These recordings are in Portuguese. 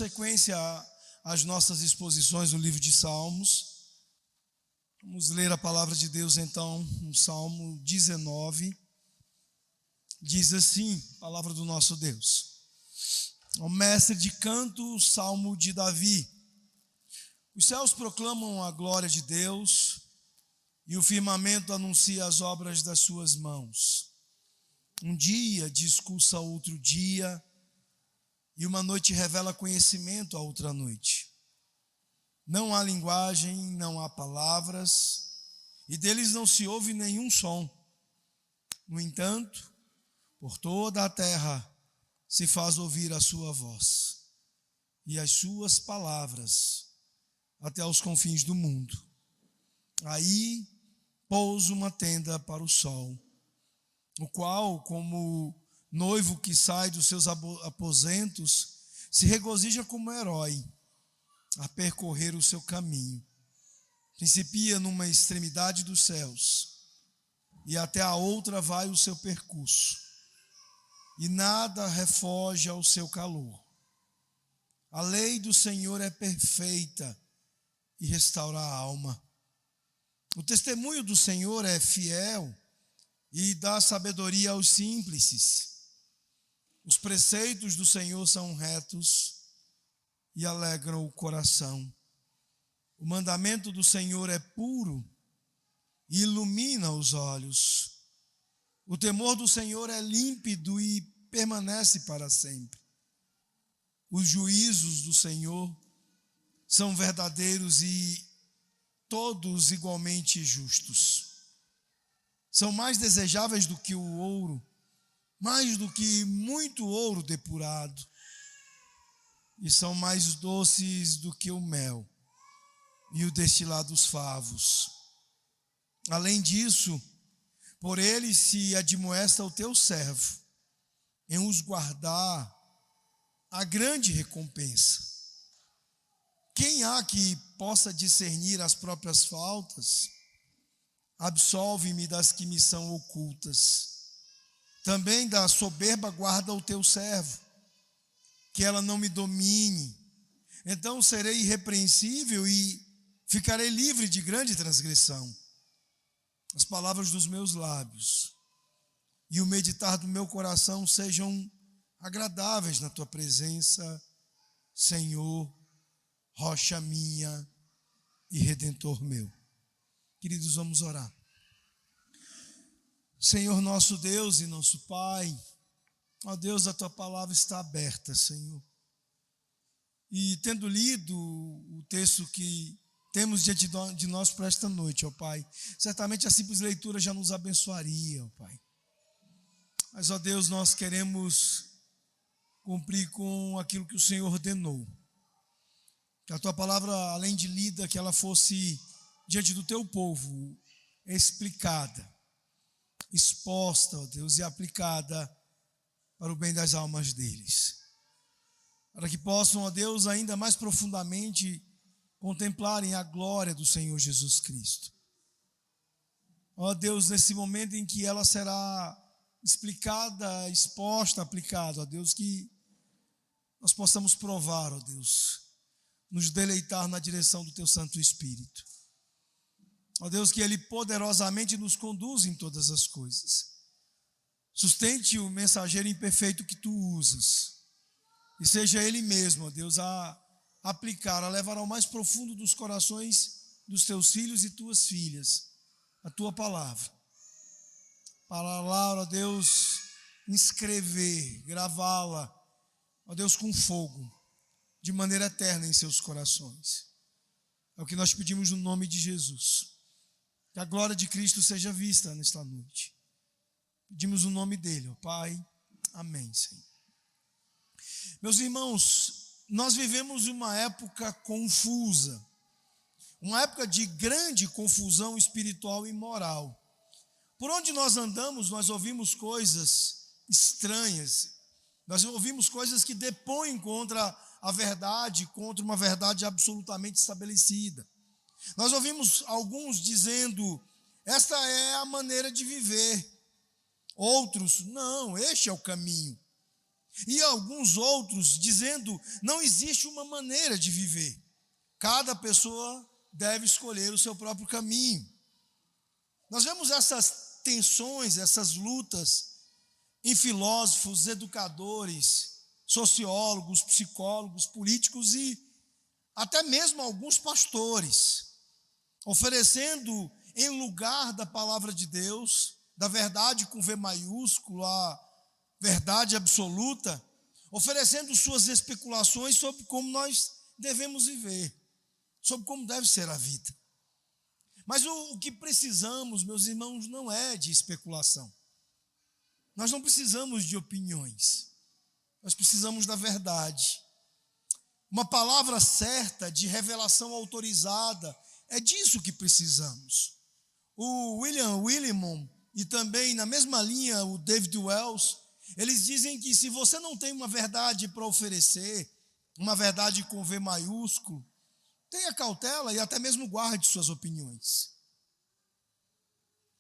sequência às nossas exposições no livro de Salmos. Vamos ler a palavra de Deus então no Salmo 19. Diz assim, a palavra do nosso Deus. O mestre de canto, o Salmo de Davi. Os céus proclamam a glória de Deus e o firmamento anuncia as obras das suas mãos. Um dia discursa outro dia e uma noite revela conhecimento a outra noite. Não há linguagem, não há palavras e deles não se ouve nenhum som. No entanto, por toda a terra se faz ouvir a sua voz e as suas palavras até os confins do mundo. Aí pousa uma tenda para o sol, o qual, como noivo que sai dos seus aposentos, se regozija como herói a percorrer o seu caminho. Principia numa extremidade dos céus e até a outra vai o seu percurso, e nada refoge ao seu calor. A lei do Senhor é perfeita e restaura a alma. O testemunho do Senhor é fiel e dá sabedoria aos simples. Os preceitos do Senhor são retos e alegram o coração. O mandamento do Senhor é puro e ilumina os olhos. O temor do Senhor é límpido e permanece para sempre. Os juízos do Senhor são verdadeiros e todos igualmente justos. São mais desejáveis do que o ouro, mais do que muito ouro depurado, e são mais doces do que o mel e o destilado dos favos. Além disso, por eles se admoesta o teu servo, em os guardar a grande recompensa. Quem há que possa discernir as próprias faltas? Absolve-me das que me são ocultas. Também da soberba guarda o teu servo, que ela não me domine. Então serei irrepreensível e ficarei livre de grande transgressão. As palavras dos meus lábios e o meditar do meu coração sejam agradáveis na tua presença, Senhor, rocha minha e redentor meu. Queridos, vamos orar. Senhor nosso Deus e nosso Pai, ó Deus, a tua palavra está aberta, Senhor. E tendo lido o texto que temos diante de nós para esta noite, ó Pai, certamente a simples leitura já nos abençoaria, ó Pai. Mas, ó Deus, nós queremos cumprir com aquilo que o Senhor ordenou. Que a tua palavra, além de lida, que ela fosse diante do teu povo explicada, exposta, ó Deus, e aplicada para o bem das almas deles. Para que possam, ó Deus, ainda mais profundamente contemplarem a glória do Senhor Jesus Cristo. Ó Deus, nesse momento em que ela será explicada, exposta, aplicada, ó Deus, que nós possamos provar, ó Deus, nos deleitar na direção do teu Santo Espírito. Ó Deus, que Ele poderosamente nos conduza em todas as coisas. Sustente o mensageiro imperfeito que tu usas. E seja Ele mesmo, ó Deus, a aplicar, a levar ao mais profundo dos corações dos teus filhos e tuas filhas a tua palavra. Para lá, ó Deus, inscrever, gravá-la, ó Deus, com fogo, de maneira eterna em seus corações. É o que nós pedimos no nome de Jesus. Que a glória de Cristo seja vista nesta noite. Pedimos o nome dele, ó Pai. Amém, Senhor. Meus irmãos, nós vivemos uma época confusa, uma época de grande confusão espiritual e moral. Por onde nós andamos, nós ouvimos coisas estranhas, nós ouvimos coisas que depõem contra a verdade, contra uma verdade absolutamente estabelecida. Nós ouvimos alguns dizendo, esta é a maneira de viver. Outros, não, este é o caminho. E alguns outros dizendo, não existe uma maneira de viver. Cada pessoa deve escolher o seu próprio caminho. Nós vemos essas tensões, essas lutas em filósofos, educadores, sociólogos, psicólogos, políticos e até mesmo alguns pastores, oferecendo em lugar da palavra de Deus, da verdade com V maiúsculo, a verdade absoluta, oferecendo suas especulações sobre como nós devemos viver, sobre como deve ser a vida. Mas o que precisamos, meus irmãos, não é de especulação. Nós não precisamos de opiniões. Nós precisamos da verdade. Uma palavra certa, de revelação autorizada, é disso que precisamos. O William Willimon e também na mesma linha o David Wells, eles dizem que se você não tem uma verdade para oferecer, uma verdade com V maiúsculo, tenha cautela e até mesmo guarde suas opiniões.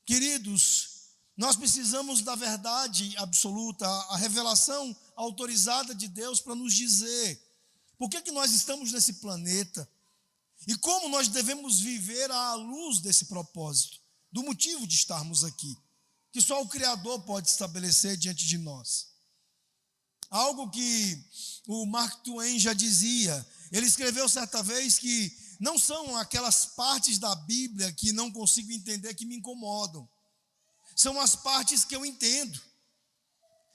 Queridos, nós precisamos da verdade absoluta, a revelação autorizada de Deus para nos dizer por que nós estamos nesse planeta e como nós devemos viver à luz desse propósito, do motivo de estarmos aqui, que só o Criador pode estabelecer diante de nós. Algo que o Mark Twain já dizia, ele escreveu certa vez que não são aquelas partes da Bíblia que não consigo entender que me incomodam. São as partes que eu entendo.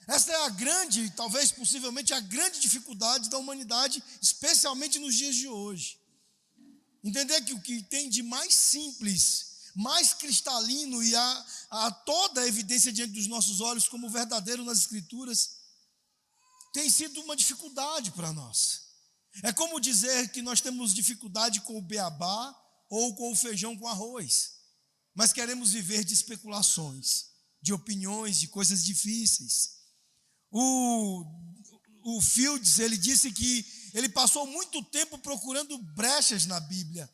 Essa é a grande, talvez possivelmente a grande dificuldade da humanidade, especialmente nos dias de hoje. Entender que o que tem de mais simples, mais cristalino e a toda a evidência diante dos nossos olhos como verdadeiro nas Escrituras, tem sido uma dificuldade para nós. É como dizer que nós temos dificuldade com o beabá ou com o feijão com arroz, mas queremos viver de especulações, de opiniões, de coisas difíceis. O Fields, ele disse que ele passou muito tempo procurando brechas na Bíblia,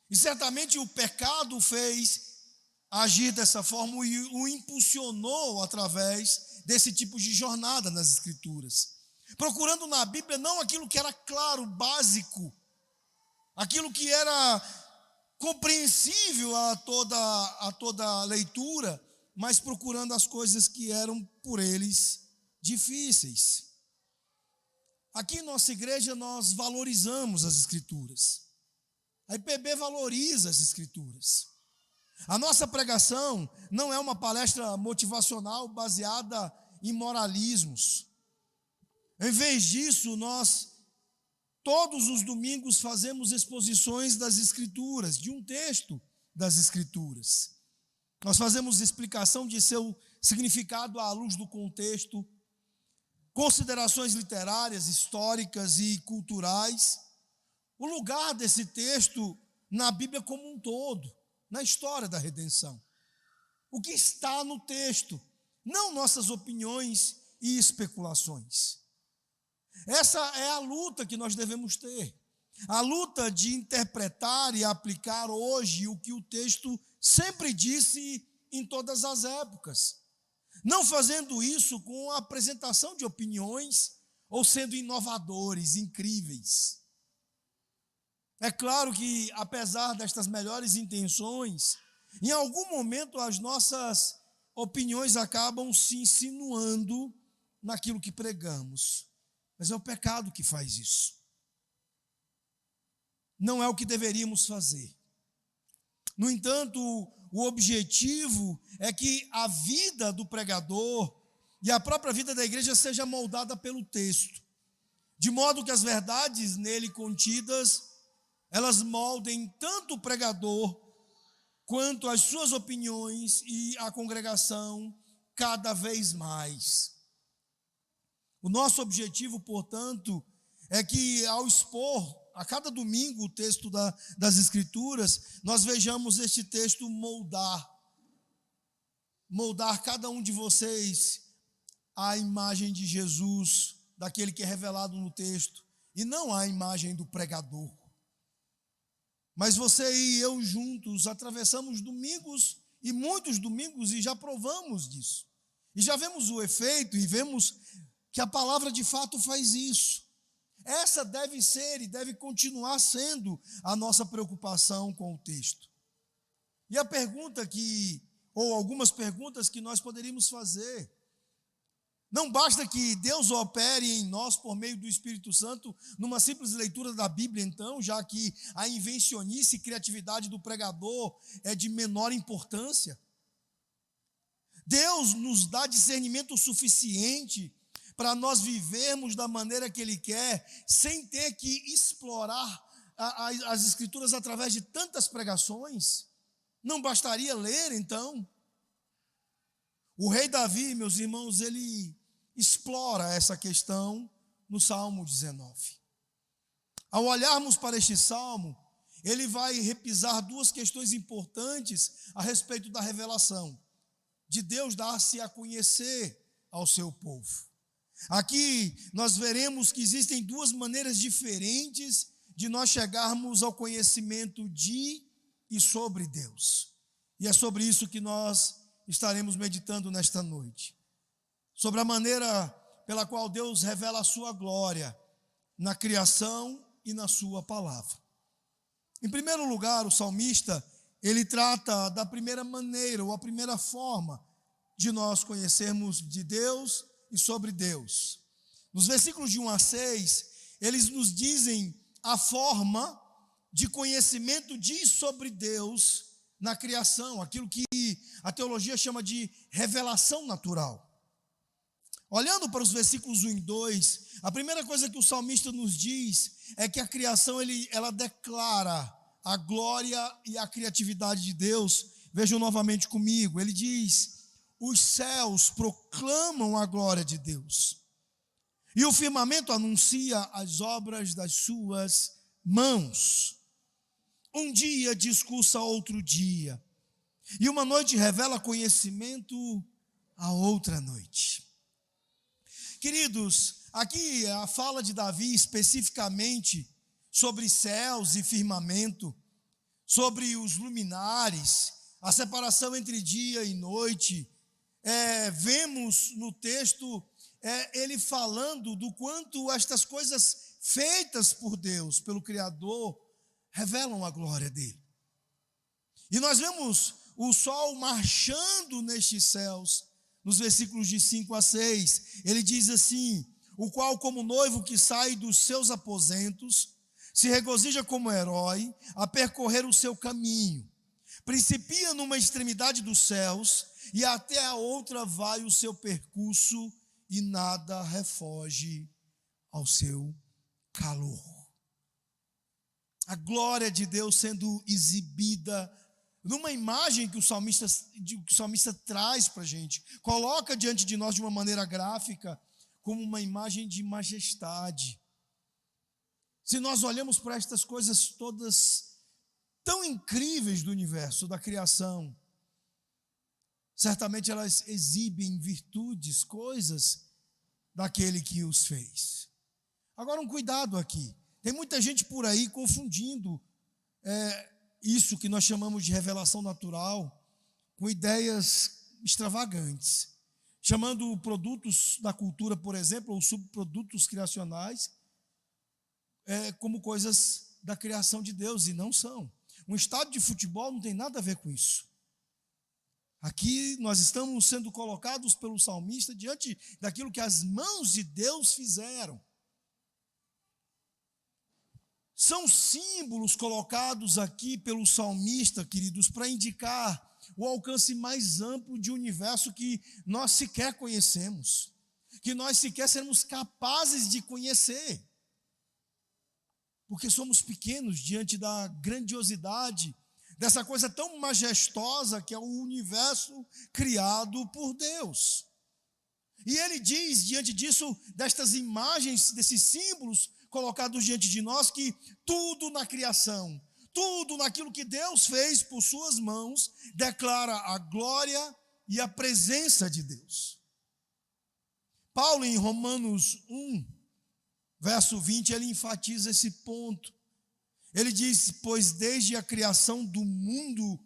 e certamente o pecado o fez agir dessa forma e o impulsionou através desse tipo de jornada nas Escrituras. Procurando na Bíblia não aquilo que era claro, básico, aquilo que era compreensível a toda leitura, mas procurando as coisas que eram por eles difíceis. Aqui em nossa igreja nós valorizamos as Escrituras. A IPB valoriza as Escrituras. A nossa pregação não é uma palestra motivacional baseada em moralismos. Em vez disso, nós, todos os domingos, fazemos exposições das Escrituras, de um texto das Escrituras. Nós fazemos explicação de seu significado à luz do contexto, considerações literárias, históricas e culturais, o lugar desse texto na Bíblia como um todo, na história da redenção. O que está no texto, não nossas opiniões e especulações. Essa é a luta que nós devemos ter. A luta de interpretar e aplicar hoje o que o texto sempre disse em todas as épocas. Não fazendo isso com a apresentação de opiniões ou sendo inovadores, incríveis. É claro que, apesar destas melhores intenções, em algum momento as nossas opiniões acabam se insinuando naquilo que pregamos. Mas é o pecado que faz isso. Não é o que deveríamos fazer. No entanto, o objetivo é que a vida do pregador e a própria vida da igreja seja moldada pelo texto, de modo que as verdades nele contidas, elas moldem tanto o pregador quanto as suas opiniões e a congregação cada vez mais. O nosso objetivo, portanto, é que ao expor a cada domingo o texto das Escrituras, nós vejamos este texto moldar cada um de vocês à imagem de Jesus, daquele que é revelado no texto, e não à imagem do pregador. Mas você e eu juntos atravessamos domingos, e muitos domingos, e já provamos disso. E já vemos o efeito, e vemos que a palavra de fato faz isso. Essa deve ser e deve continuar sendo a nossa preocupação com o texto. E a pergunta ou algumas perguntas que nós poderíamos fazer: não basta que Deus opere em nós por meio do Espírito Santo numa simples leitura da Bíblia, então, já que a invencionice e criatividade do pregador é de menor importância? Deus nos dá discernimento suficiente para nós vivermos da maneira que Ele quer, sem ter que explorar as Escrituras através de tantas pregações? Não bastaria ler, então? O rei Davi, meus irmãos, ele explora essa questão no Salmo 19. Ao olharmos para este salmo, ele vai repisar duas questões importantes a respeito da revelação, de Deus dar-se a conhecer ao seu povo. Aqui nós veremos que existem duas maneiras diferentes de nós chegarmos ao conhecimento de e sobre Deus. E é sobre isso que nós estaremos meditando nesta noite. Sobre a maneira pela qual Deus revela a sua glória na criação e na sua palavra. Em primeiro lugar, o salmista, ele trata da primeira maneira, ou a primeira forma de nós conhecermos de Deus e sobre Deus. Nos versículos de 1 a 6, eles nos dizem a forma de conhecimento de e sobre Deus na criação, aquilo que a teologia chama de revelação natural. Olhando para os versículos 1 e 2, a primeira coisa que o salmista nos diz é que a criação ela declara a glória e a criatividade de Deus. Vejam novamente comigo, ele diz: os céus proclamam a glória de Deus, e o firmamento anuncia as obras das suas mãos. Um dia discursa outro dia, e uma noite revela conhecimento a outra noite. Queridos, aqui a fala de Davi especificamente sobre céus e firmamento, sobre os luminares, a separação entre dia e noite. Vemos no texto ele falando do quanto estas coisas feitas por Deus, pelo Criador, revelam a glória dele. E nós vemos o sol marchando nestes céus, nos versículos de 5 a 6, ele diz assim: o qual, como noivo que sai dos seus aposentos, se regozija como herói a percorrer o seu caminho. Principia numa extremidade dos céus e até a outra vai o seu percurso, e nada refoge ao seu calor. A glória de Deus sendo exibida numa imagem que o salmista traz para a gente, coloca diante de nós de uma maneira gráfica, como uma imagem de majestade. Se nós olhamos para estas coisas todas tão incríveis do universo, da criação, certamente elas exibem virtudes, coisas daquele que os fez. Agora, um cuidado aqui. Tem muita gente por aí confundindo isso que nós chamamos de revelação natural com ideias extravagantes, chamando produtos da cultura, por exemplo, ou subprodutos criacionais, como coisas da criação de Deus, e não são. Um estádio de futebol não tem nada a ver com isso. Aqui nós estamos sendo colocados pelo salmista diante daquilo que as mãos de Deus fizeram. São símbolos colocados aqui pelo salmista, queridos, para indicar o alcance mais amplo de universo que nós sequer conhecemos, que nós sequer seremos capazes de conhecer, porque somos pequenos diante da grandiosidade dessa coisa tão majestosa que é o universo criado por Deus. E ele diz, diante disso, destas imagens, desses símbolos colocados diante de nós, que tudo na criação, tudo naquilo que Deus fez por suas mãos, declara a glória e a presença de Deus. Paulo, em Romanos 1, verso 20, ele enfatiza esse ponto. Ele diz: pois desde a criação do mundo,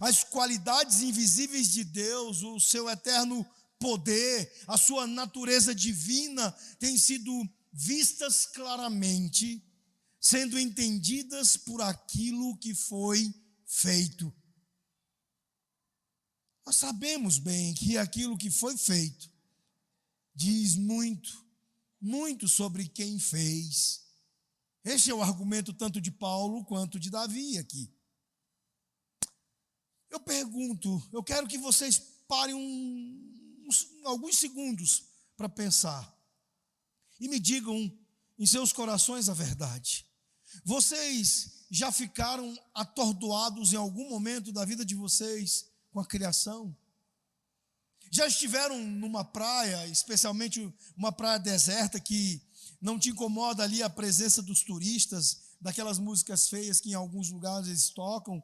as qualidades invisíveis de Deus, o seu eterno poder, a sua natureza divina têm sido vistas claramente, sendo entendidas por aquilo que foi feito. Nós sabemos bem que aquilo que foi feito diz muito, muito sobre quem fez. Este é o argumento tanto de Paulo quanto de Davi aqui. Eu pergunto, eu quero que vocês parem alguns segundos para pensar e me digam em seus corações a verdade. Vocês já ficaram atordoados em algum momento da vida de vocês com a criação? Já estiveram numa praia, especialmente uma praia deserta, que não te incomoda ali a presença dos turistas, daquelas músicas feias que em alguns lugares eles tocam,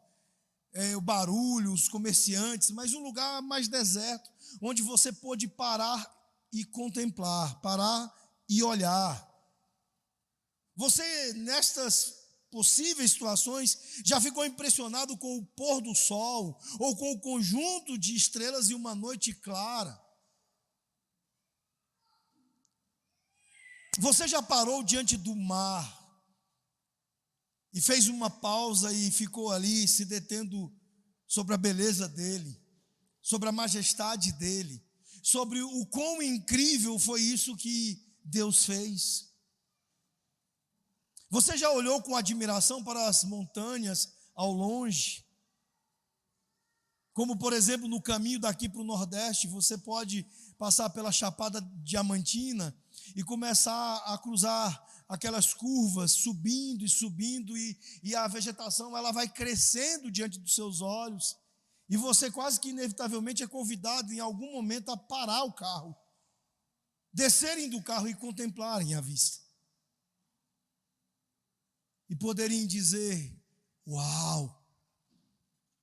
o barulho, os comerciantes, mas um lugar mais deserto, onde você pôde parar e contemplar, parar e olhar. Você, nestas possíveis situações, já ficou impressionado com o pôr do sol, ou com o conjunto de estrelas em uma noite clara? Você já parou diante do mar e fez uma pausa e ficou ali se detendo sobre a beleza dele, sobre a majestade dele, sobre o quão incrível foi isso que Deus fez? Você já olhou com admiração para as montanhas ao longe? Como, por exemplo, no caminho daqui para o Nordeste, você pode passar pela Chapada Diamantina e começar a cruzar aquelas curvas, subindo e subindo, e a vegetação ela vai crescendo diante dos seus olhos, e você quase que inevitavelmente é convidado em algum momento a parar o carro, descerem do carro e contemplarem a vista. E poderem dizer: uau,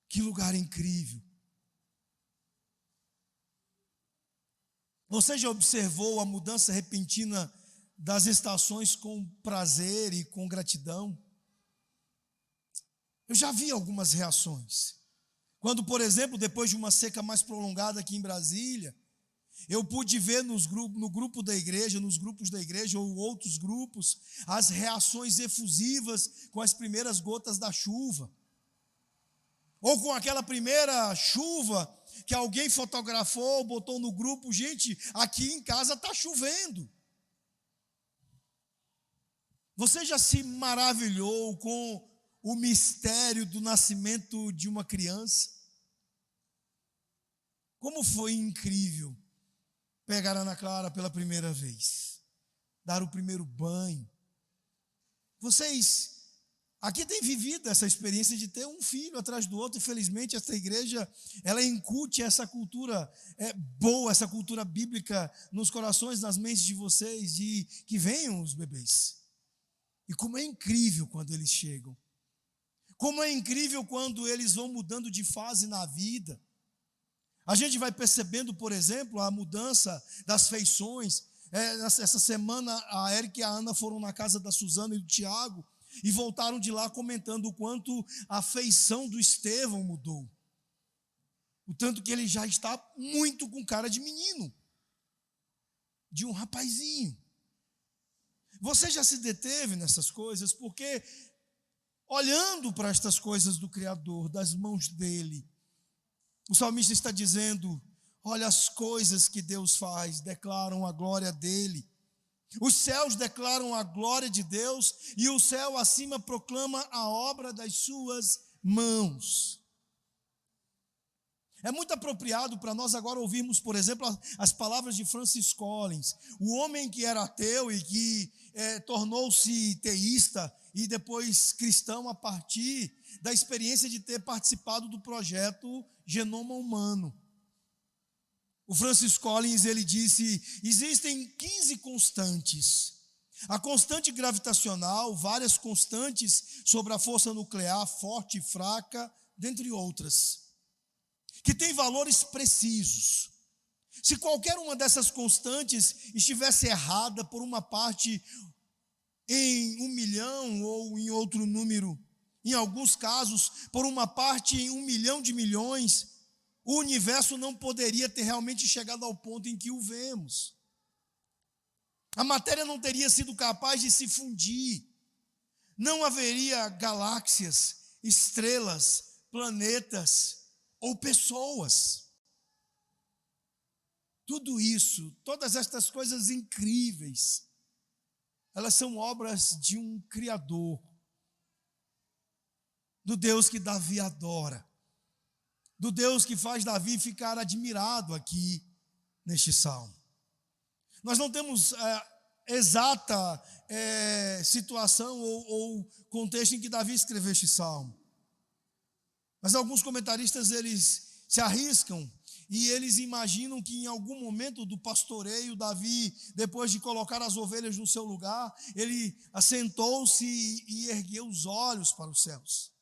que lugar incrível. Você já observou a mudança repentina das estações com prazer e com gratidão? Eu já vi algumas reações. Quando, por exemplo, depois de uma seca mais prolongada aqui em Brasília, eu pude ver no grupo da igreja, nos grupos da igreja ou outros grupos, as reações efusivas com as primeiras gotas da chuva. Ou com aquela primeira chuva que alguém fotografou, botou no grupo: gente, aqui em casa está chovendo. Você já se maravilhou com o mistério do nascimento de uma criança? Como foi incrível pegar a Ana Clara pela primeira vez, dar o primeiro banho. Vocês aqui têm vivido essa experiência de ter um filho atrás do outro, e felizmente essa igreja, ela incute essa cultura boa, essa cultura bíblica nos corações, nas mentes de vocês, de que venham os bebês. E como é incrível quando eles chegam. Como é incrível quando eles vão mudando de fase na vida. A gente vai percebendo, por exemplo, a mudança das feições. Essa semana a Érica e a Ana foram na casa da Suzana e do Tiago e voltaram de lá comentando o quanto a feição do Estevão mudou. O tanto que ele já está muito com cara de menino, de um rapazinho. Você já se deteve nessas coisas? Porque olhando para estas coisas do Criador, das mãos dele, o salmista está dizendo: olha, as coisas que Deus faz declaram a glória dele. Os céus declaram a glória de Deus, e o céu acima proclama a obra das suas mãos. É muito apropriado para nós agora ouvirmos, por exemplo, as palavras de Francis Collins, o homem que era ateu e que tornou-se teísta e depois cristão a partir da experiência de ter participado do projeto Genoma Humano. O Francis Collins, ele disse: existem 15 constantes. A constante gravitacional, várias constantes sobre a força nuclear, forte e fraca, dentre outras, que tem valores precisos. Se qualquer uma dessas constantes estivesse errada por uma parte em 1 milhão ou em outro número, em alguns casos, por uma parte em 1 milhão de milhões, o universo não poderia ter realmente chegado ao ponto em que o vemos. A matéria não teria sido capaz de se fundir. Não haveria galáxias, estrelas, planetas ou pessoas. Tudo isso, todas estas coisas incríveis, elas são obras de um Criador, do Deus que Davi adora, do Deus que faz Davi ficar admirado aqui neste salmo. Nós não temos exata situação ou contexto em que Davi escreveu este salmo, mas alguns comentaristas eles se arriscam e eles imaginam que em algum momento do pastoreio, Davi, depois de colocar as ovelhas no seu lugar, ele assentou-se e ergueu os olhos para os céus.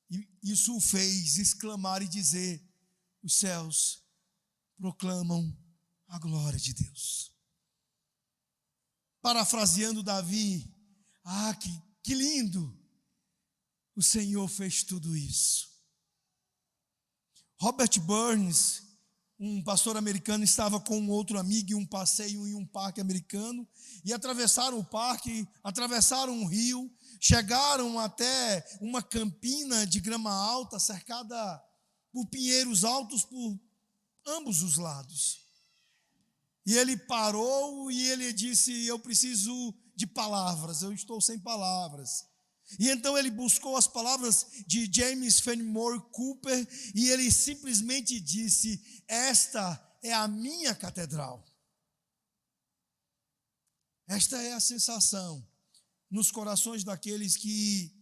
E isso o fez exclamar e dizer: os céus proclamam a glória de Deus. Parafraseando Davi, que lindo! O Senhor fez tudo isso. Robert Burns, um pastor americano, estava com um outro amigo em um passeio em um parque americano e atravessaram o parque, atravessaram um rio, chegaram até uma campina de grama alta, cercada por pinheiros altos por ambos os lados. E ele parou e ele disse: eu preciso de palavras, eu estou sem palavras. E então ele buscou as palavras de James Fenimore Cooper e ele simplesmente disse: esta é a minha catedral. Esta é a sensação nos corações daqueles que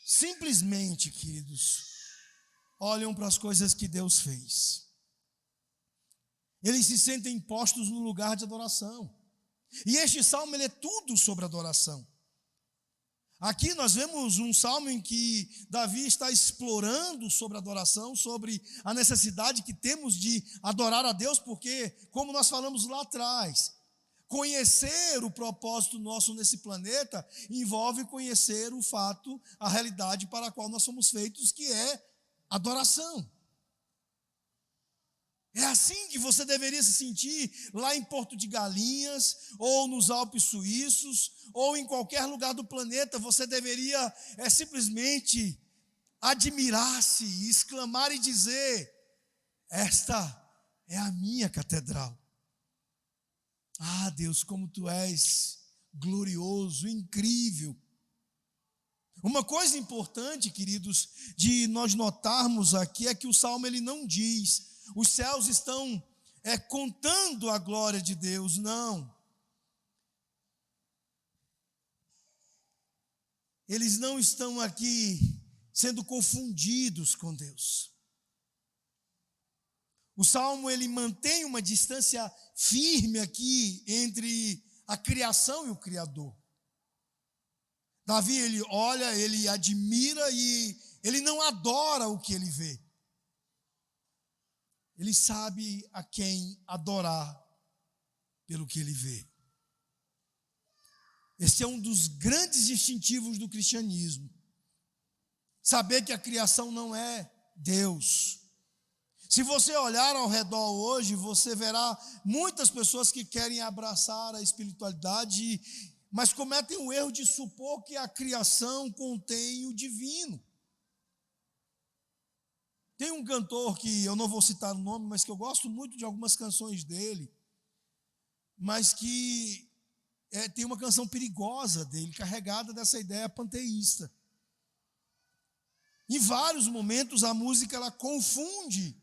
simplesmente, queridos, olham para as coisas que Deus fez. Eles se sentem postos no lugar de adoração. E este salmo ele é tudo sobre adoração. Aqui nós vemos um salmo em que Davi está explorando sobre adoração, sobre a necessidade que temos de adorar a Deus, porque, como nós falamos lá atrás, conhecer o propósito nosso nesse planeta envolve conhecer o fato, a realidade para a qual nós somos feitos, que é adoração. É assim que você deveria se sentir lá em Porto de Galinhas, ou nos Alpes Suíços, ou em qualquer lugar do planeta. Você deveria simplesmente admirar-se, exclamar e dizer: esta é a minha catedral. Ah, Deus, como Tu és glorioso, incrível. Uma coisa importante, queridos, de nós notarmos aqui é que o Salmo ele não diz: os céus estão contando a glória de Deus. Não. Eles não estão aqui sendo confundidos com Deus. O Salmo ele mantém uma distância firme aqui entre a criação e o Criador. Davi ele olha, ele admira e ele não adora o que ele vê. Ele sabe a quem adorar pelo que ele vê. Esse é um dos grandes distintivos do cristianismo. Saber que a criação não é Deus. Se você olhar ao redor hoje, você verá muitas pessoas que querem abraçar a espiritualidade, mas cometem o erro de supor que a criação contém o divino. Tem um cantor que eu não vou citar o nome, mas que eu gosto muito de algumas canções dele, mas que tem uma canção perigosa dele, carregada dessa ideia panteísta. Em vários momentos a música ela confunde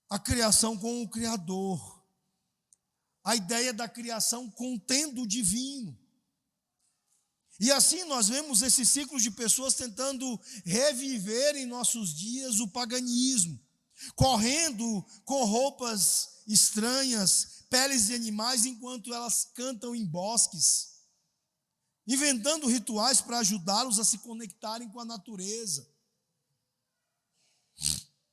a criação com o Criador. A ideia da criação contendo o divino. E assim nós vemos esses ciclos de pessoas tentando reviver em nossos dias o paganismo, correndo com roupas estranhas, peles de animais, enquanto elas cantam em bosques, inventando rituais para ajudá-los a se conectarem com a natureza.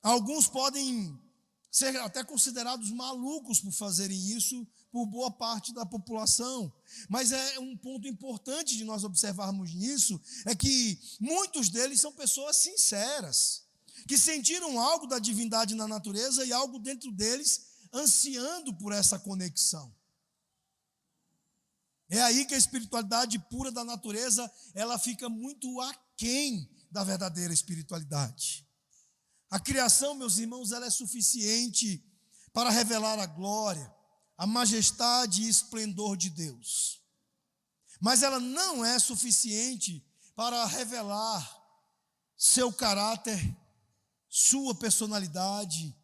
Alguns podem ser até considerados malucos por fazerem isso, por boa parte da população. Mas é um ponto importante de nós observarmos nisso, é que muitos deles são pessoas sinceras, que sentiram algo da divindade na natureza e algo dentro deles ansiando por essa conexão. É aí que a espiritualidade pura da natureza, ela fica muito aquém da verdadeira espiritualidade. A criação, meus irmãos, ela é suficiente para revelar a glória, a majestade e esplendor de Deus. Mas ela não é suficiente para revelar seu caráter, sua personalidade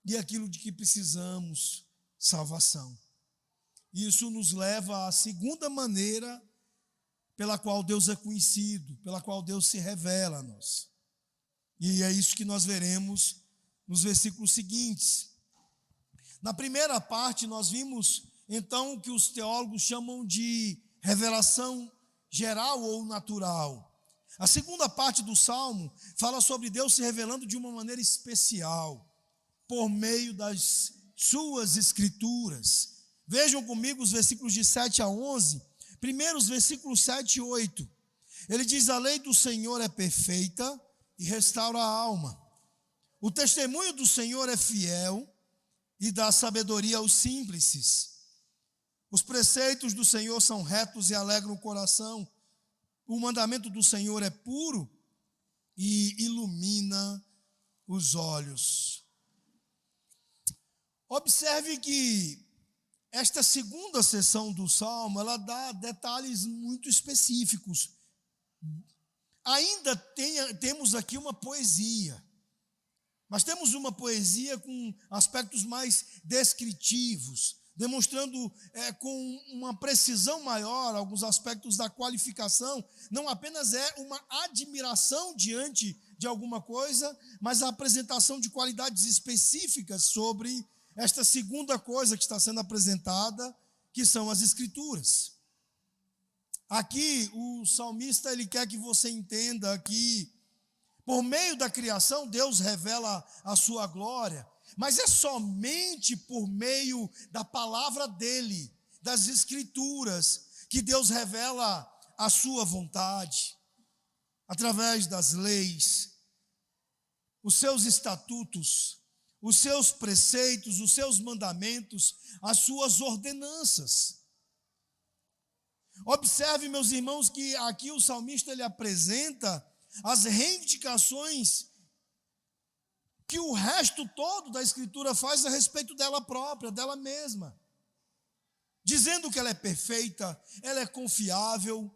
e aquilo de que precisamos, salvação. Isso nos leva à segunda maneira pela qual Deus é conhecido, pela qual Deus se revela a nós. E é isso que nós veremos nos versículos seguintes. Na primeira parte, nós vimos, então, o que os teólogos chamam de revelação geral ou natural. A segunda parte do Salmo fala sobre Deus se revelando de uma maneira especial, por meio das suas escrituras. Vejam comigo os versículos de 7 a 11. Primeiro, os versículos 7 e 8. Ele diz: a lei do Senhor é perfeita e restaura a alma. O testemunho do Senhor é fiel e dá sabedoria aos simples. Os preceitos do Senhor são retos e alegram o coração. O mandamento do Senhor é puro e ilumina os olhos. Observe que esta segunda seção do Salmo, ela dá detalhes muito específicos. Ainda temos aqui uma poesia, mas temos uma poesia com aspectos mais descritivos, demonstrando com uma precisão maior alguns aspectos da qualificação. Não apenas é uma admiração diante de alguma coisa, mas a apresentação de qualidades específicas sobre esta segunda coisa que está sendo apresentada, que são as Escrituras. Aqui o salmista ele quer que você entenda que por meio da criação Deus revela a sua glória, mas é somente por meio da palavra dele, das Escrituras, que Deus revela a sua vontade, através das leis, os seus estatutos, os seus preceitos, os seus mandamentos, as suas ordenanças. Observe, meus irmãos, que aqui o salmista ele apresenta as reivindicações que o resto todo da Escritura faz a respeito dela própria, dela mesma. Dizendo que ela é perfeita, ela é confiável,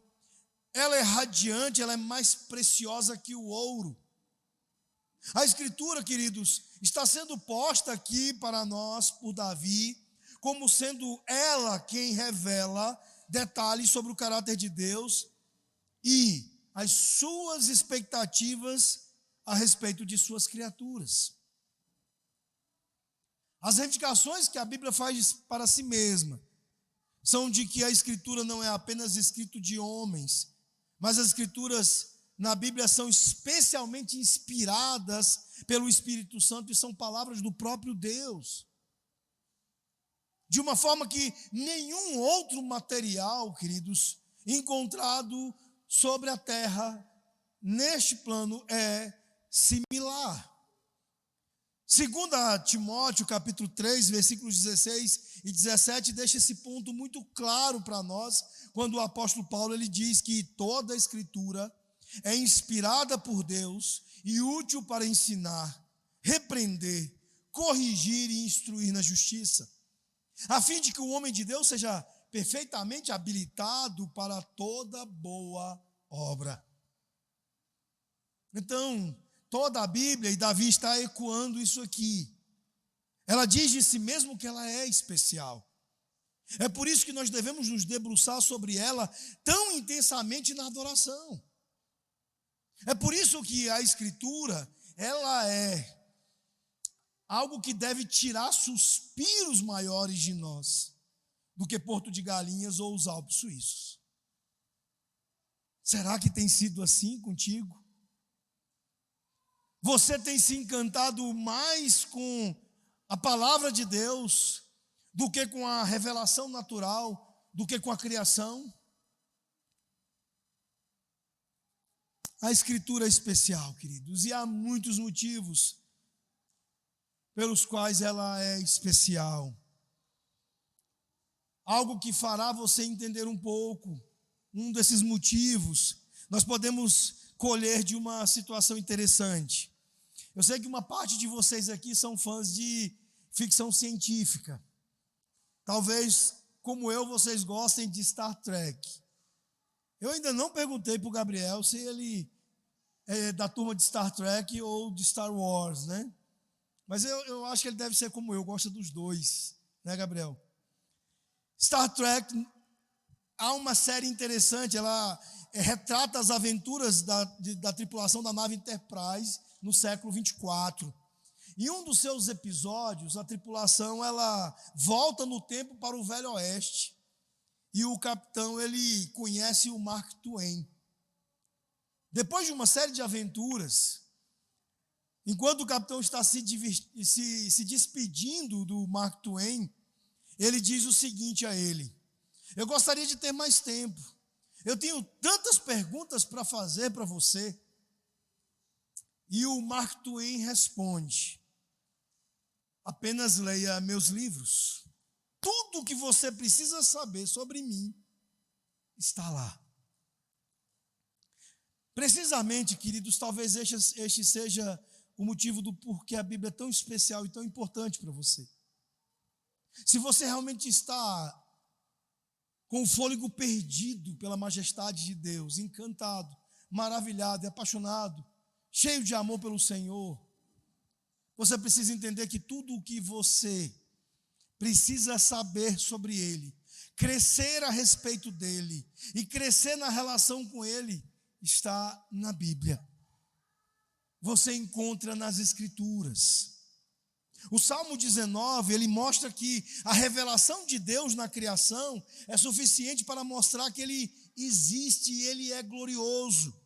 ela é radiante, ela é mais preciosa que o ouro. A Escritura, queridos, está sendo posta aqui para nós por Davi, como sendo ela quem revela detalhes sobre o caráter de Deus e as suas expectativas a respeito de suas criaturas. As reivindicações que a Bíblia faz para si mesma são de que a Escritura não é apenas escrito de homens, mas as Escrituras na Bíblia são especialmente inspiradas pelo Espírito Santo e são palavras do próprio Deus. De uma forma que nenhum outro material, queridos, encontrado sobre a terra, neste plano, é similar. Segundo Timóteo, capítulo 3, versículos 16 e 17, deixa esse ponto muito claro para nós, quando o apóstolo Paulo ele diz que toda a Escritura é inspirada por Deus e útil para ensinar, repreender, corrigir e instruir na justiça, a fim de que o homem de Deus seja perfeitamente habilitado para toda boa obra. Então, toda a Bíblia, e Davi está ecoando isso aqui, ela diz de si mesmo que ela é especial. É por isso que nós devemos nos debruçar sobre ela tão intensamente na adoração. É por isso que a Escritura, ela é algo que deve tirar suspiros maiores de nós do que Porto de Galinhas ou os Alpes suíços. Será que tem sido assim contigo? Você tem se encantado mais com a palavra de Deus do que com a revelação natural, do que com a criação. A Escritura é especial, queridos, e há muitos motivos pelos quais ela é especial. Algo que fará você entender um pouco, um desses motivos, nós podemos colher de uma situação interessante. Eu sei que uma parte de vocês aqui são fãs de ficção científica. Talvez, como eu, vocês gostem de Star Trek. Eu ainda não perguntei para o Gabriel se ele é da turma de Star Trek ou de Star Wars, né? Mas eu acho que ele deve ser como eu, gosta dos dois, né, Gabriel? Star Trek, há uma série interessante, ela retrata as aventuras da tripulação da nave Enterprise no século 24. Em um dos seus episódios, a tripulação ela volta no tempo para o Velho Oeste e o capitão ele conhece o Mark Twain. Depois de uma série de aventuras, enquanto o capitão está se despedindo do Mark Twain, ele diz o seguinte a ele: eu gostaria de ter mais tempo, eu tenho tantas perguntas para fazer para você. E o Mark Twain responde: apenas leia meus livros. Tudo o que você precisa saber sobre mim está lá. Precisamente, queridos, talvez este seja o motivo do porquê a Bíblia é tão especial e tão importante para você. Se você realmente está com o fôlego perdido pela majestade de Deus, encantado, maravilhado e apaixonado, cheio de amor pelo Senhor, você precisa entender que tudo o que você precisa saber sobre Ele, crescer a respeito dEle e crescer na relação com Ele, está na Bíblia. Você encontra nas Escrituras. O Salmo 19, ele mostra que a revelação de Deus na criação é suficiente para mostrar que Ele existe e Ele é glorioso.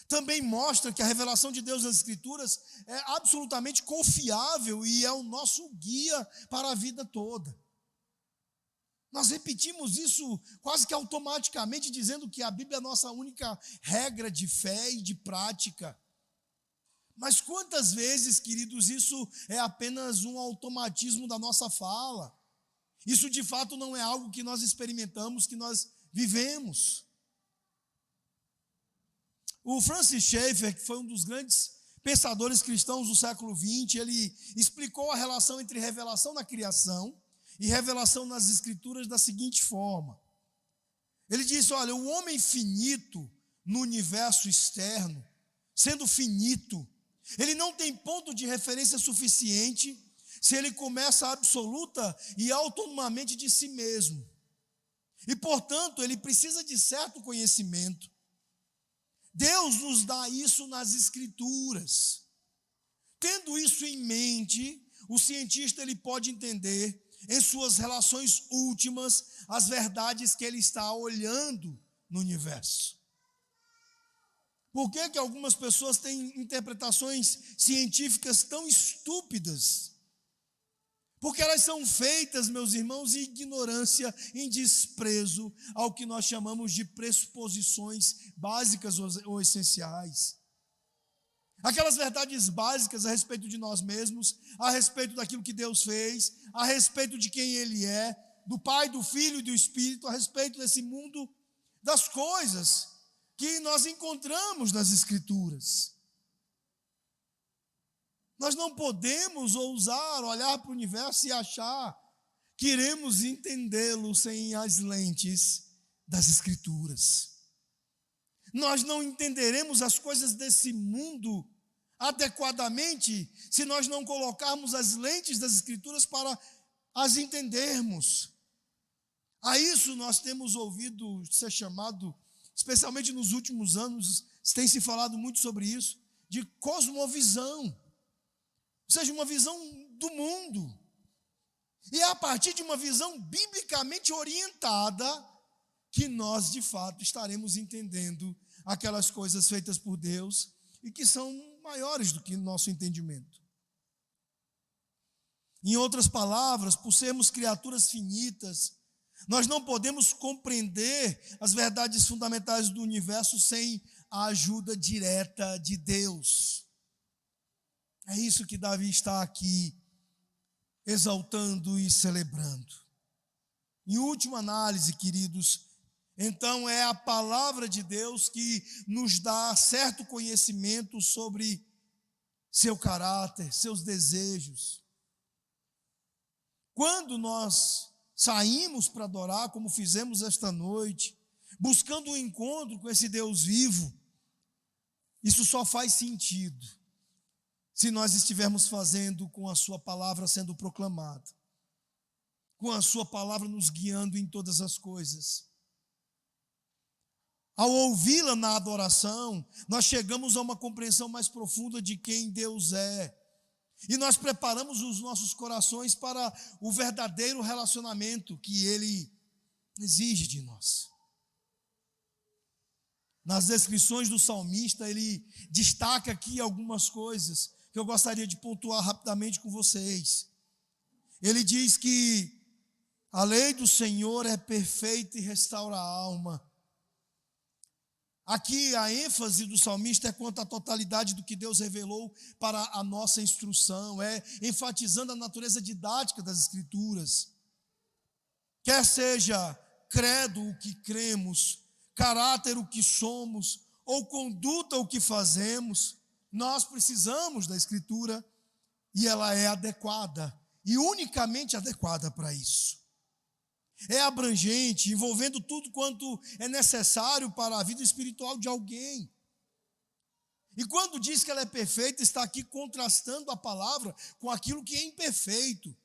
Também mostra que a revelação de Deus nas Escrituras é absolutamente confiável e é o nosso guia para a vida toda. Nós repetimos isso quase que automaticamente, dizendo que a Bíblia é a nossa única regra de fé e de prática. Mas quantas vezes, queridos, isso é apenas um automatismo da nossa fala? Isso de fato não é algo que nós experimentamos, que nós vivemos. O Francis Schaeffer, que foi um dos grandes pensadores cristãos do século XX, ele explicou a relação entre revelação na criação e revelação nas Escrituras da seguinte forma. Ele disse: olha, o homem finito no universo externo, sendo finito, ele não tem ponto de referência suficiente se ele começa absoluta e autonomamente de si mesmo. E, portanto, ele precisa de certo conhecimento. Deus nos dá isso nas Escrituras. Tendo isso em mente, o cientista ele pode entender em suas relações últimas as verdades que ele está olhando no universo. Por que algumas pessoas têm interpretações científicas tão estúpidas? Porque elas são feitas, meus irmãos, em ignorância, em desprezo ao que nós chamamos de pressuposições básicas ou essenciais. Aquelas verdades básicas a respeito de nós mesmos, a respeito daquilo que Deus fez, a respeito de quem Ele é, do Pai, do Filho e do Espírito, a respeito desse mundo, das coisas que nós encontramos nas Escrituras. Nós não podemos ousar olhar para o universo e achar que iremos entendê-lo sem as lentes das Escrituras. Nós não entenderemos as coisas desse mundo adequadamente se nós não colocarmos as lentes das Escrituras para as entendermos. A isso nós temos ouvido ser chamado, especialmente nos últimos anos, tem se falado muito sobre isso, de cosmovisão. Ou seja, uma visão do mundo. E é a partir de uma visão biblicamente orientada que nós, de fato, estaremos entendendo aquelas coisas feitas por Deus e que são maiores do que o nosso entendimento. Em outras palavras, por sermos criaturas finitas, nós não podemos compreender as verdades fundamentais do universo sem a ajuda direta de Deus. É isso que Davi está aqui exaltando e celebrando. Em última análise, queridos, então é a palavra de Deus que nos dá certo conhecimento sobre seu caráter, seus desejos. Quando nós saímos para adorar, como fizemos esta noite, buscando um encontro com esse Deus vivo, isso só faz sentido se nós estivermos fazendo com a sua palavra sendo proclamada, com a sua palavra nos guiando em todas as coisas. Ao ouvi-la na adoração, nós chegamos a uma compreensão mais profunda de quem Deus é. E nós preparamos os nossos corações para o verdadeiro relacionamento que Ele exige de nós. Nas descrições do salmista, ele destaca aqui algumas coisas que eu gostaria de pontuar rapidamente com vocês. Ele diz que a lei do Senhor é perfeita e restaura a alma. Aqui a ênfase do salmista é quanto à totalidade do que Deus revelou para a nossa instrução, é enfatizando a natureza didática das Escrituras. Quer seja credo o que cremos, caráter o que somos, ou conduta o que fazemos, nós precisamos da Escritura e ela é adequada, e unicamente adequada para isso. É abrangente, envolvendo tudo quanto é necessário para a vida espiritual de alguém. E quando diz que ela é perfeita, está aqui contrastando a palavra com aquilo que é imperfeito,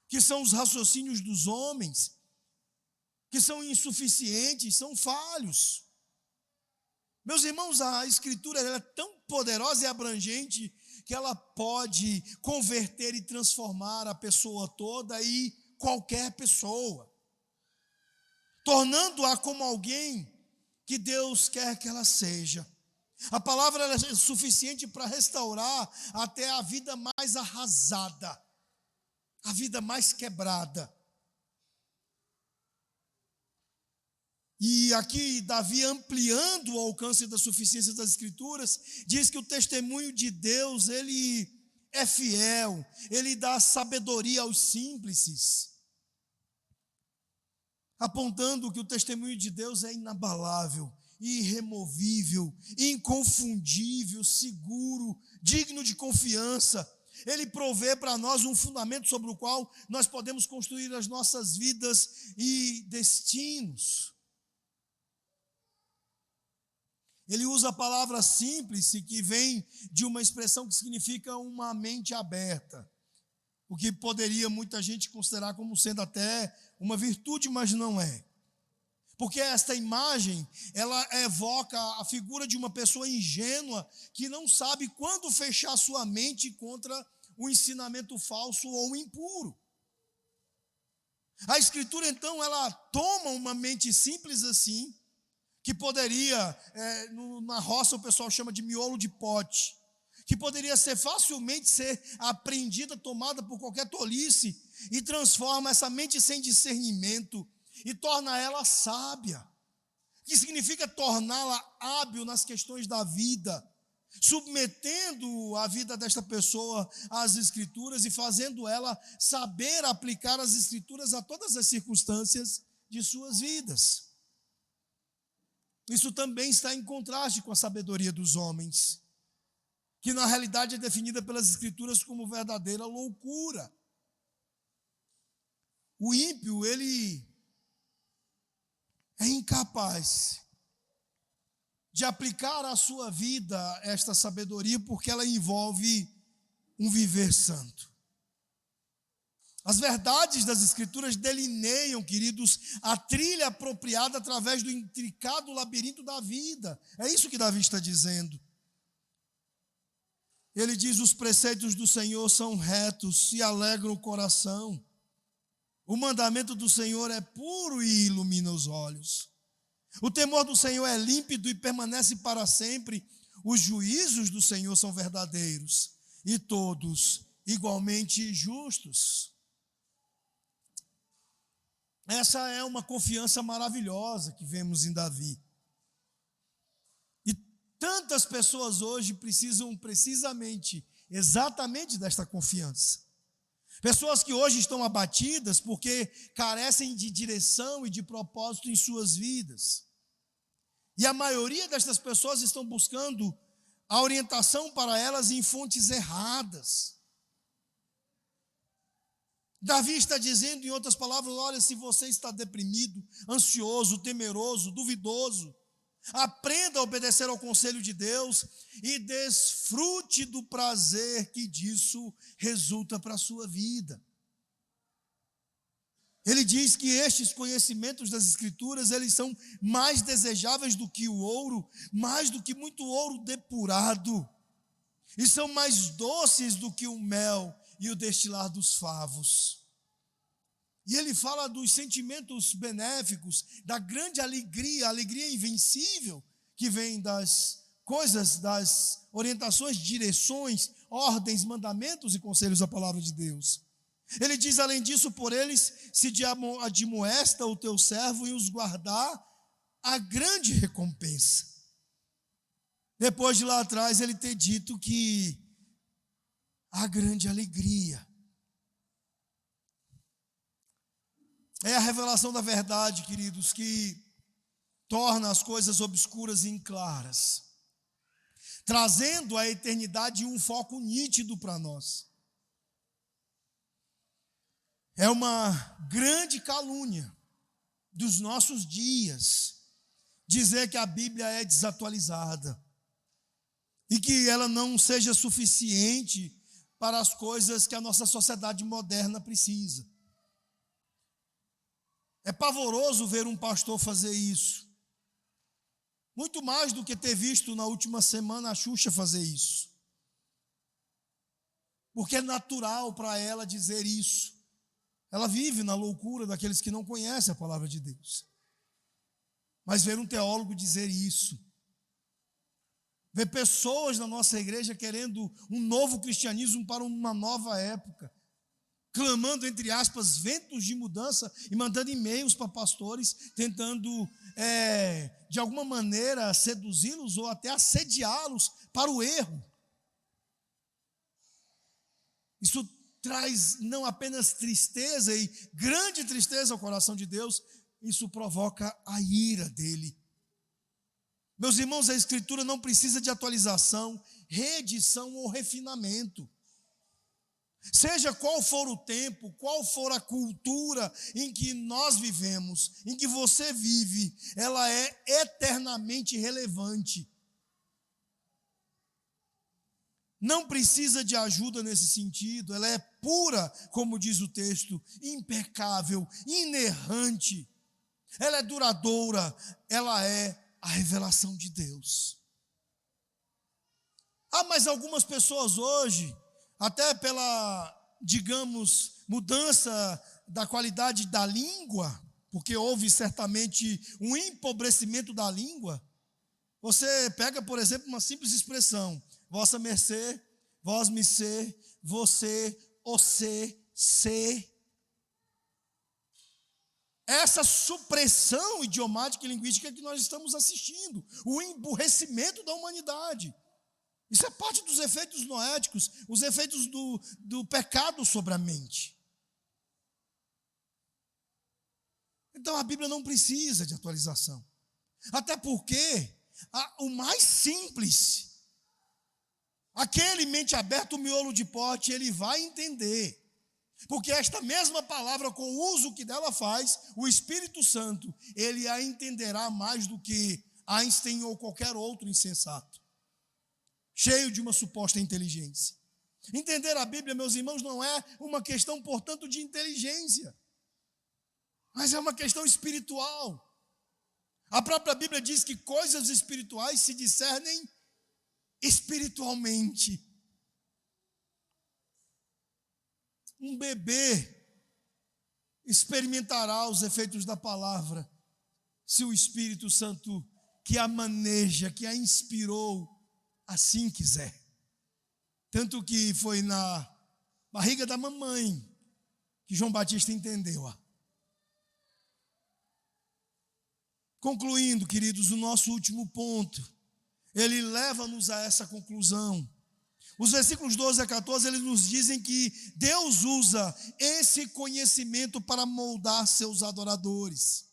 que são os raciocínios dos homens, que são insuficientes, são falhos. Meus irmãos, a Escritura ela é tão poderosa e abrangente que ela pode converter e transformar a pessoa toda e qualquer pessoa, tornando-a como alguém que Deus quer que ela seja. A palavra é suficiente para restaurar até a vida mais arrasada, a vida mais quebrada. E aqui Davi, ampliando o alcance da suficiência das Escrituras, diz que o testemunho de Deus, ele é fiel, ele dá sabedoria aos simples, apontando que o testemunho de Deus é inabalável, irremovível, inconfundível, seguro, digno de confiança. Ele provê para nós um fundamento sobre o qual nós podemos construir as nossas vidas e destinos. Ele usa a palavra simples, que vem de uma expressão que significa uma mente aberta, o que poderia muita gente considerar como sendo até uma virtude, mas não é. Porque esta imagem, ela evoca a figura de uma pessoa ingênua que não sabe quando fechar sua mente contra o ensinamento falso ou impuro. A Escritura, então, ela toma uma mente simples assim, que poderia, na roça o pessoal chama de miolo de pote, que poderia facilmente ser apreendida, tomada por qualquer tolice, e transforma essa mente sem discernimento e torna ela sábia, que significa torná-la hábil nas questões da vida, submetendo a vida desta pessoa às Escrituras e fazendo ela saber aplicar as Escrituras a todas as circunstâncias de suas vidas. Isso também está em contraste com a sabedoria dos homens, que na realidade é definida pelas Escrituras como verdadeira loucura. O ímpio, ele é incapaz de aplicar à sua vida esta sabedoria, porque ela envolve um viver santo. As verdades das Escrituras delineiam, queridos, a trilha apropriada através do intricado labirinto da vida. É isso que Davi está dizendo. Ele diz: os preceitos do Senhor são retos e alegram o coração. O mandamento do Senhor é puro e ilumina os olhos. O temor do Senhor é límpido e permanece para sempre. Os juízos do Senhor são verdadeiros e todos igualmente justos. Essa é uma confiança maravilhosa que vemos em Davi. E tantas pessoas hoje precisam exatamente desta confiança. Pessoas que hoje estão abatidas porque carecem de direção e de propósito em suas vidas. E a maioria destas pessoas estão buscando a orientação para elas em fontes erradas. Davi está dizendo, em outras palavras, olha, se você está deprimido, ansioso, temeroso, duvidoso, aprenda a obedecer ao conselho de Deus e desfrute do prazer que disso resulta para a sua vida. Ele diz que estes conhecimentos das Escrituras, eles são mais desejáveis do que o ouro, mais do que muito ouro depurado, e são mais doces do que o mel e o destilar dos favos. E ele fala dos sentimentos benéficos, da grande alegria, a alegria invencível que vem das coisas, das orientações, direções, ordens, mandamentos e conselhos da palavra de Deus. Ele diz, além disso, por eles se admoesta o teu servo e os guardar a grande recompensa. Depois de lá atrás ele ter dito que a grande alegria é a revelação da verdade, queridos, que torna as coisas obscuras e claras, trazendo a eternidade um foco nítido para nós. É uma grande calúnia dos nossos dias dizer que a Bíblia é desatualizada e que ela não seja suficiente para as coisas que a nossa sociedade moderna precisa. É pavoroso ver um pastor fazer isso. Muito mais do que ter visto na última semana a Xuxa fazer isso. Porque é natural para ela dizer isso. Ela vive na loucura daqueles que não conhecem a palavra de Deus. Mas ver um teólogo dizer isso, ver pessoas na nossa igreja querendo um novo cristianismo para uma nova época, clamando, entre aspas, ventos de mudança e mandando e-mails para pastores, tentando, de alguma maneira, seduzi-los ou até assediá-los para o erro. Isso traz não apenas tristeza e grande tristeza ao coração de Deus, isso provoca a ira dele. Meus irmãos, a Escritura não precisa de atualização, reedição ou refinamento. Seja qual for o tempo, qual for a cultura em que nós vivemos, em que você vive, ela é eternamente relevante. Não precisa de ajuda nesse sentido, ela é pura, como diz o texto, impecável, inerrante, ela é duradoura, ela é a revelação de Deus. Mas algumas pessoas hoje, até pela, digamos, mudança da qualidade da língua, porque houve certamente um empobrecimento da língua. Você pega, por exemplo, uma simples expressão, vossa mercê, vós me ser, você, você, ser. Essa supressão idiomática e linguística que nós estamos assistindo, o emburrecimento da humanidade. Isso é parte dos efeitos noéticos, os efeitos do pecado sobre a mente. Então a Bíblia não precisa de atualização. Até porque o mais simples, aquele mente aberta, o miolo de pote, ele vai entender. Porque esta mesma palavra, com o uso que dela faz, o Espírito Santo, ele a entenderá mais do que Einstein ou qualquer outro insensato, cheio de uma suposta inteligência. Entender a Bíblia, meus irmãos, não é uma questão, portanto, de inteligência, mas é uma questão espiritual. A própria Bíblia diz que coisas espirituais se discernem espiritualmente. Um bebê experimentará os efeitos da palavra se o Espírito Santo que a maneja, que a inspirou, assim quiser. Tanto que foi na barriga da mamãe, que João Batista entendeu. Concluindo, queridos, o nosso último ponto, ele leva-nos a essa conclusão. Os versículos 12 a 14, eles nos dizem que Deus usa esse conhecimento para moldar seus adoradores.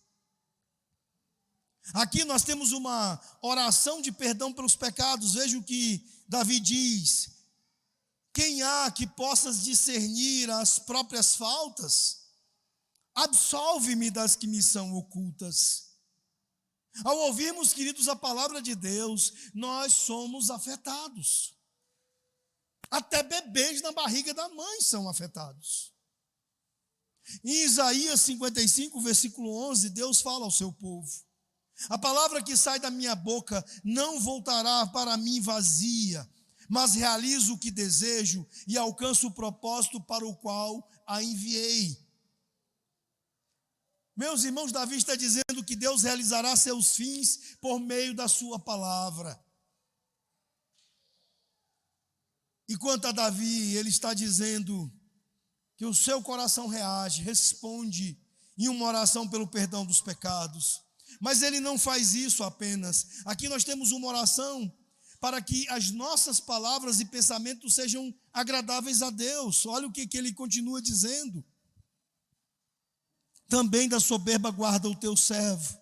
Aqui nós temos uma oração de perdão pelos pecados. Veja o que Davi diz: quem há que possas discernir as próprias faltas? Absolve-me das que me são ocultas. Ao ouvirmos, queridos, a palavra de Deus, nós somos afetados. Até bebês na barriga da mãe são afetados. Em Isaías 55, versículo 11, Deus fala ao seu povo: a palavra que sai da minha boca não voltará para mim vazia, mas realizo o que desejo e alcanço o propósito para o qual a enviei. Meus irmãos, Davi está dizendo que Deus realizará seus fins por meio da sua palavra. E quanto a Davi, ele está dizendo que o seu coração reage, responde em uma oração pelo perdão dos pecados. Mas ele não faz isso apenas. Aqui nós temos uma oração para que as nossas palavras e pensamentos sejam agradáveis a Deus. Olha o que ele continua dizendo: também da soberba guarda o teu servo,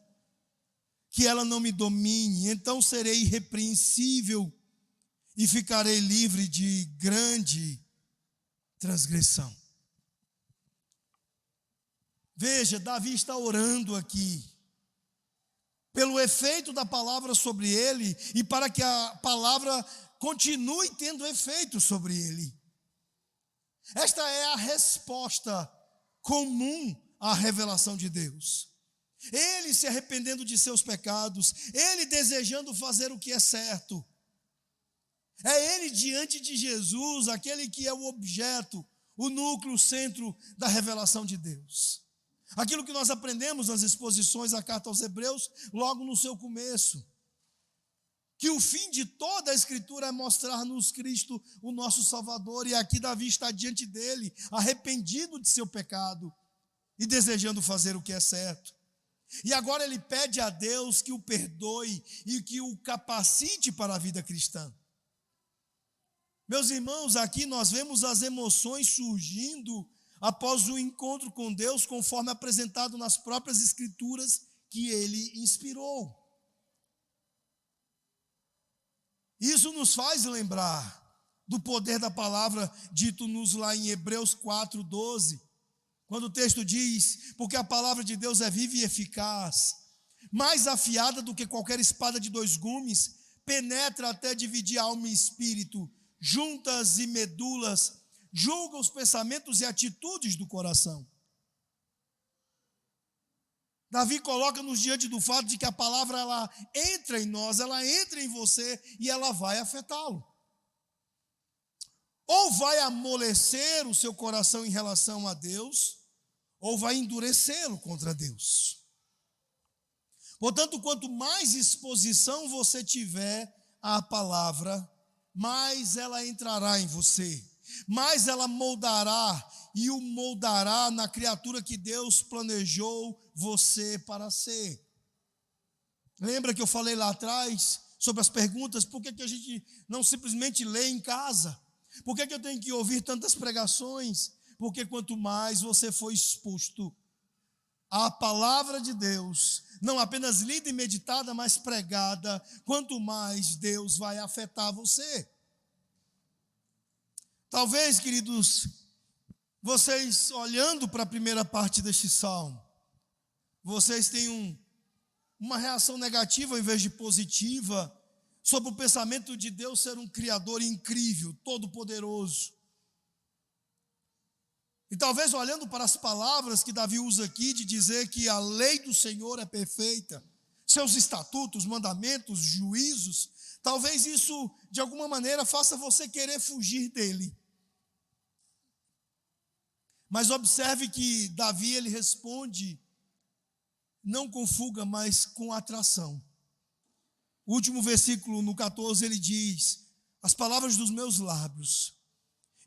que ela não me domine, então serei irrepreensível e ficarei livre de grande transgressão. Veja, Davi está orando aqui pelo efeito da palavra sobre ele e para que a palavra continue tendo efeito sobre ele. Esta é a resposta comum à revelação de Deus. Ele se arrependendo de seus pecados, ele desejando fazer o que é certo. É ele diante de Jesus, aquele que é o objeto, o núcleo, o centro da revelação de Deus. Aquilo que nós aprendemos nas exposições da carta aos Hebreus, logo no seu começo. Que o fim de toda a Escritura é mostrar-nos Cristo, o nosso Salvador. E aqui Davi está diante dele, arrependido de seu pecado e desejando fazer o que é certo. E agora ele pede a Deus que o perdoe e que o capacite para a vida cristã. Meus irmãos, aqui nós vemos as emoções surgindo após o encontro com Deus, conforme apresentado nas próprias Escrituras que ele inspirou. Isso nos faz lembrar do poder da palavra dito-nos lá em Hebreus 4:12, quando o texto diz: porque a palavra de Deus é viva e eficaz, mais afiada do que qualquer espada de dois gumes, penetra até dividir alma e espírito, juntas e medulas, julga os pensamentos e atitudes do coração. Davi coloca-nos diante do fato de que a palavra ela entra em nós, ela entra em você e ela vai afetá-lo. Ou vai amolecer o seu coração em relação a Deus, ou vai endurecê-lo contra Deus. Portanto, quanto mais exposição você tiver à palavra, mais ela entrará em você, mais ela moldará e o moldará na criatura que Deus planejou você para ser. Lembra que eu falei lá atrás sobre as perguntas? Por que a gente não simplesmente lê em casa? Por que eu tenho que ouvir tantas pregações? Porque quanto mais você for exposto à palavra de Deus, não apenas lida e meditada, mas pregada, quanto mais Deus vai afetar você. Talvez, queridos, vocês olhando para a primeira parte deste salmo, vocês tenham uma reação negativa ao invés de positiva sobre o pensamento de Deus ser um Criador incrível, todo-poderoso. E talvez olhando para as palavras que Davi usa aqui, de dizer que a lei do Senhor é perfeita, seus estatutos, mandamentos, juízos, talvez isso de alguma maneira faça você querer fugir dele. Mas observe que Davi ele responde não com fuga, mas com atração. O último versículo, no 14, ele diz: as palavras dos meus lábios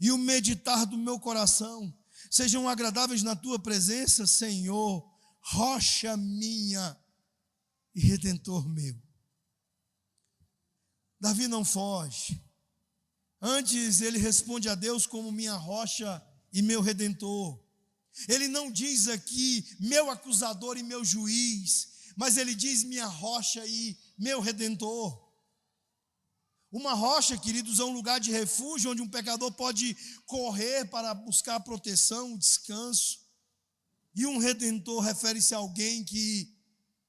e o meditar do meu coração sejam agradáveis na tua presença, Senhor, rocha minha e redentor meu. Davi não foge. Antes ele responde a Deus como minha rocha e meu redentor. Ele não diz aqui meu acusador e meu juiz, mas ele diz minha rocha e meu redentor. Uma rocha, queridos, é um lugar de refúgio onde um pecador pode correr para buscar proteção, descanso. E um redentor refere-se a alguém que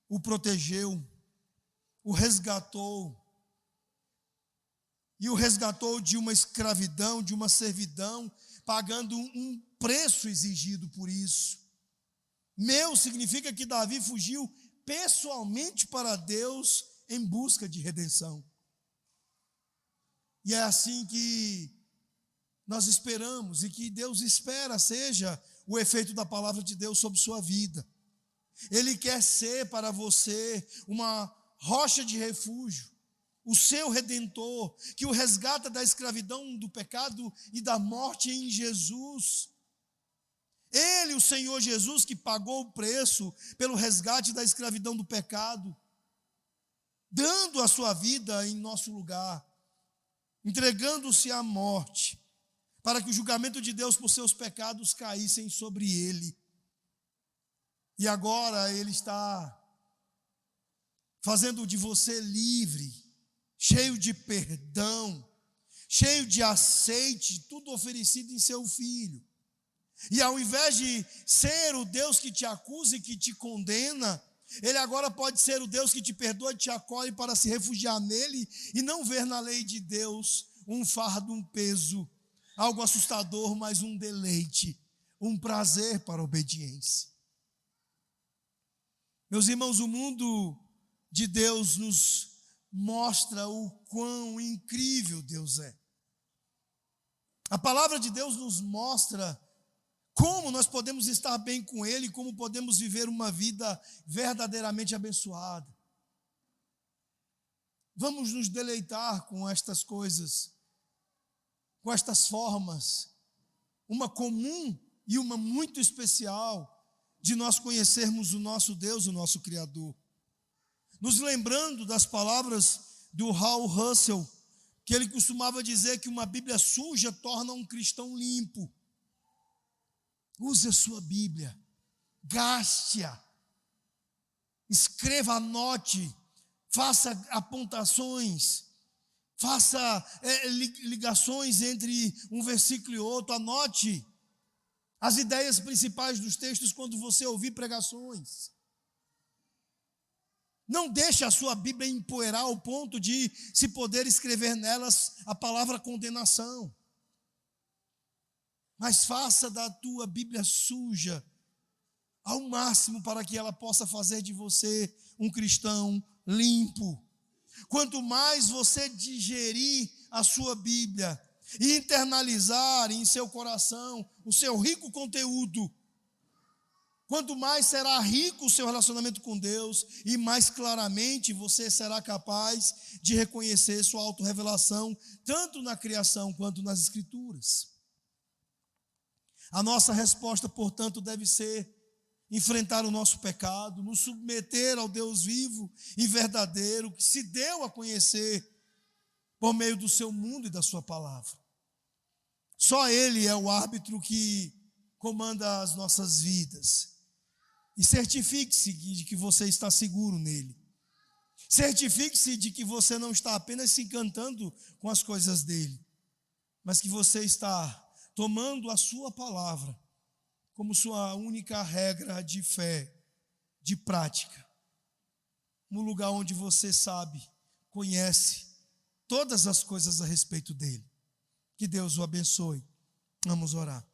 o protegeu, o resgatou. E o resgatou de uma escravidão, de uma servidão, pagando um preço exigido por isso. Meu significa que Davi fugiu pessoalmente para Deus em busca de redenção. E é assim que nós esperamos e que Deus espera seja o efeito da palavra de Deus sobre sua vida. Ele quer ser para você uma rocha de refúgio, o seu redentor, que o resgata da escravidão, do pecado e da morte em Jesus. Ele, o Senhor Jesus, que pagou o preço pelo resgate da escravidão do pecado, dando a sua vida em nosso lugar, entregando-se à morte, para que o julgamento de Deus por seus pecados caíssem sobre ele. E agora ele está fazendo de você livre, cheio de perdão, cheio de aceite, tudo oferecido em seu Filho. E ao invés de ser o Deus que te acusa e que te condena, Ele agora pode ser o Deus que te perdoa e te acolhe para se refugiar nele e não ver na lei de Deus um fardo, um peso, algo assustador, mas um deleite, um prazer para a obediência. Meus irmãos, o mundo de Deus nos mostra o quão incrível Deus é. A palavra de Deus nos mostra como nós podemos estar bem com Ele, como podemos viver uma vida verdadeiramente abençoada. Vamos nos deleitar com estas coisas, com estas formas, uma comum e uma muito especial de nós conhecermos o nosso Deus, o nosso Criador. Nos lembrando das palavras do Hal Russell, que ele costumava dizer que uma Bíblia suja torna um cristão limpo. Use a sua Bíblia, gaste-a, escreva, anote, faça apontações, faça ligações entre um versículo e outro, anote as ideias principais dos textos quando você ouvir pregações. Não deixe a sua Bíblia empoeirar ao ponto de se poder escrever nelas a palavra condenação. Mas faça da tua Bíblia suja ao máximo para que ela possa fazer de você um cristão limpo. Quanto mais você digerir a sua Bíblia e internalizar em seu coração o seu rico conteúdo, quanto mais será rico o seu relacionamento com Deus e mais claramente você será capaz de reconhecer sua autorrevelação tanto na criação quanto nas Escrituras. A nossa resposta, portanto, deve ser enfrentar o nosso pecado, nos submeter ao Deus vivo e verdadeiro, que se deu a conhecer por meio do seu mundo e da sua palavra. Só Ele é o árbitro que comanda as nossas vidas. E certifique-se de que você está seguro nele. Certifique-se de que você não está apenas se encantando com as coisas dele, mas que você está tomando a sua palavra como sua única regra de fé, de prática. Um lugar onde você sabe, conhece todas as coisas a respeito dele. Que Deus o abençoe. Vamos orar.